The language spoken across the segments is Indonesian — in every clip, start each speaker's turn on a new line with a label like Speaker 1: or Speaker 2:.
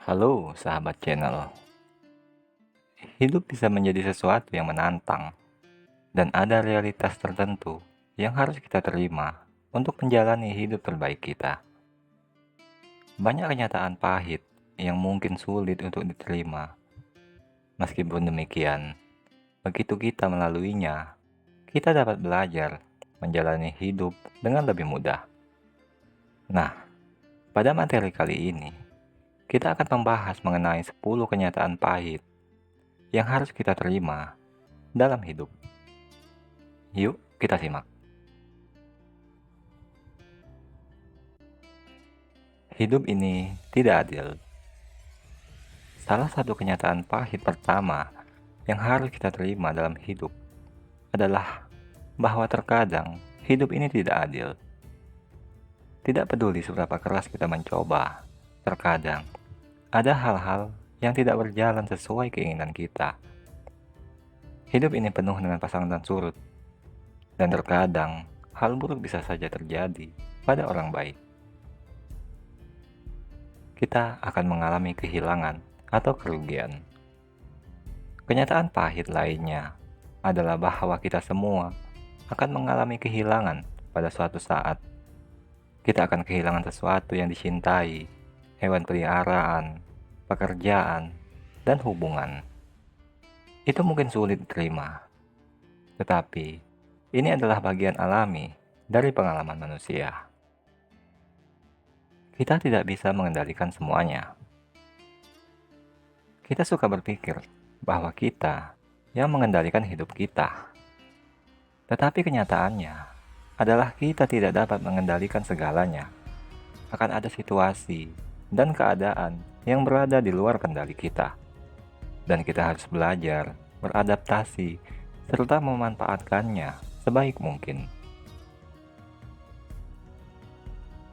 Speaker 1: Halo sahabat channel, hidup bisa menjadi sesuatu yang menantang dan ada realitas tertentu yang harus kita terima untuk menjalani hidup terbaik kita. Banyak kenyataan pahit yang mungkin sulit untuk diterima. Meskipun demikian, begitu kita melaluinya, kita dapat belajar menjalani hidup dengan lebih mudah. Nah, pada materi kali ini, kita akan membahas mengenai 10 kenyataan pahit yang harus kita terima dalam hidup. Yuk, kita simak. Hidup ini tidak adil. Salah satu kenyataan pahit pertama yang harus kita terima dalam hidup adalah bahwa terkadang hidup ini tidak adil. Tidak peduli seberapa keras kita mencoba, terkadang ada hal-hal yang tidak berjalan sesuai keinginan kita. Hidup ini penuh dengan pasang dan surut, dan terkadang hal buruk bisa saja terjadi pada orang baik. Kita akan mengalami kehilangan atau kerugian. Kenyataan pahit lainnya adalah bahwa kita semua akan mengalami kehilangan pada suatu saat. Kita akan kehilangan sesuatu yang dicintai, hewan peliharaan, pekerjaan, dan hubungan. Itu mungkin sulit diterima, tetapi ini adalah bagian alami dari pengalaman manusia. Kita tidak bisa mengendalikan semuanya. Kita suka berpikir bahwa kita yang mengendalikan hidup kita. Tetapi kenyataannya adalah kita tidak dapat mengendalikan segalanya. Akan ada situasi dan keadaan yang berada di luar kendali kita. Dan kita harus belajar, beradaptasi, serta memanfaatkannya sebaik mungkin.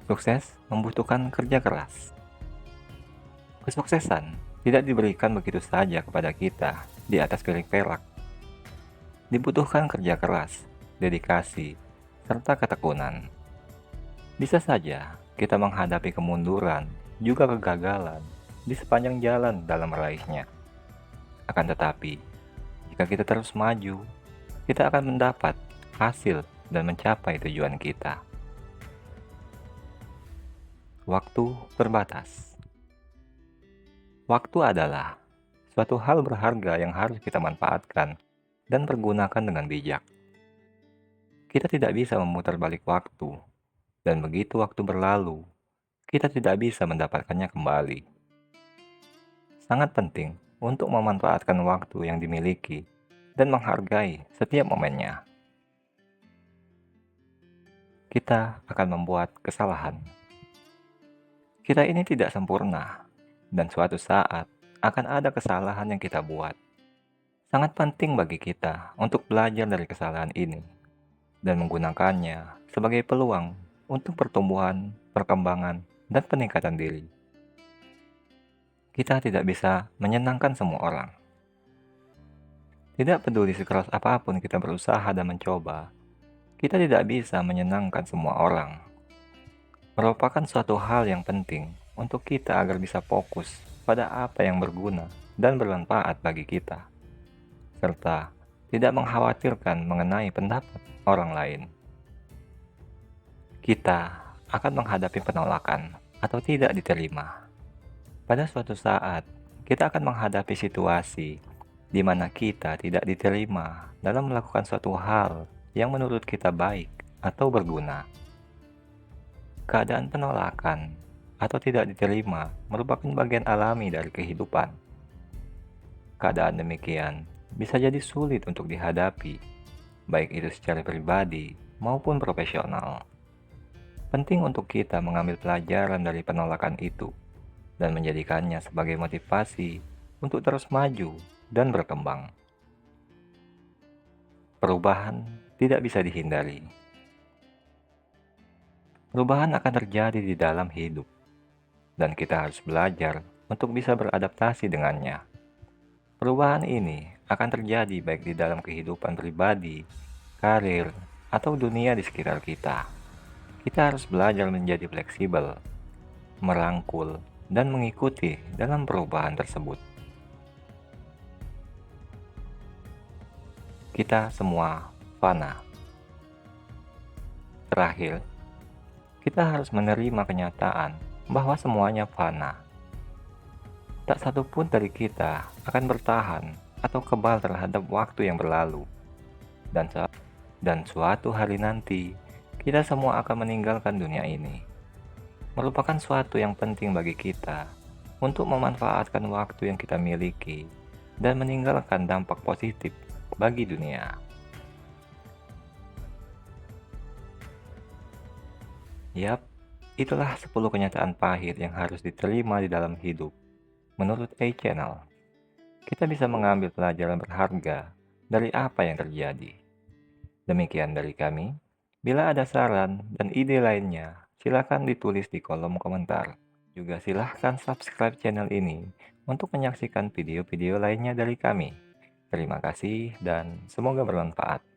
Speaker 1: Sukses membutuhkan kerja keras. Kesuksesan tidak diberikan begitu saja kepada kita di atas piring perak. Dibutuhkan kerja keras, dedikasi, serta ketekunan. Bisa saja kita menghadapi kemunduran, juga kegagalan di sepanjang jalan dalam meraihnya. Akan tetapi, jika kita terus maju, kita akan mendapat hasil dan mencapai tujuan kita. Waktu terbatas. Waktu adalah suatu hal berharga yang harus kita manfaatkan dan pergunakan dengan bijak. Kita tidak bisa memutar balik waktu, dan begitu waktu berlalu, kita tidak bisa mendapatkannya kembali. Sangat penting untuk memanfaatkan waktu yang dimiliki dan menghargai setiap momennya. Kita akan membuat kesalahan. Kita ini tidak sempurna, dan suatu saat akan ada kesalahan yang kita buat. Sangat penting bagi kita untuk belajar dari kesalahan ini dan menggunakannya sebagai peluang untuk pertumbuhan, perkembangan, dan peningkatan diri. Kita tidak bisa menyenangkan semua orang. Tidak peduli sekeras apapun kita berusaha dan mencoba, kita tidak bisa menyenangkan semua orang. Merupakan suatu hal yang penting untuk kita agar bisa fokus pada apa yang berguna dan bermanfaat bagi kita, serta tidak mengkhawatirkan mengenai pendapat orang lain. Kita akan menghadapi penolakan atau tidak diterima. Pada suatu saat, kita akan menghadapi situasi di mana kita tidak diterima dalam melakukan suatu hal yang menurut kita baik atau berguna. Keadaan penolakan atau tidak diterima merupakan bagian alami dari kehidupan. Keadaan demikian bisa jadi sulit untuk dihadapi, baik itu secara pribadi maupun profesional. Penting untuk kita mengambil pelajaran dari penolakan itu dan menjadikannya sebagai motivasi untuk terus maju dan berkembang. Perubahan tidak bisa dihindari. Perubahan akan terjadi di dalam hidup, dan kita harus belajar untuk bisa beradaptasi dengannya. Perubahan ini akan terjadi baik di dalam kehidupan pribadi, karir, atau dunia di sekitar kita. Kita harus belajar menjadi fleksibel, merangkul, dan mengikuti dalam perubahan tersebut. Kita semua fana. Terakhir, kita harus menerima kenyataan bahwa semuanya fana. Tak satu pun dari kita akan bertahan atau kebal terhadap waktu yang berlalu. Dan suatu hari nanti, kita semua akan meninggalkan dunia ini. Merupakan suatu yang penting bagi kita untuk memanfaatkan waktu yang kita miliki dan meninggalkan dampak positif bagi dunia. Yap, itulah 10 kenyataan pahit yang harus diterima di dalam hidup. Menurut A-Channel, kita bisa mengambil pelajaran berharga dari apa yang terjadi. Demikian dari kami. Bila ada saran dan ide lainnya, silakan ditulis di kolom komentar. Juga silahkan subscribe channel ini untuk menyaksikan video-video lainnya dari kami. Terima kasih dan semoga bermanfaat.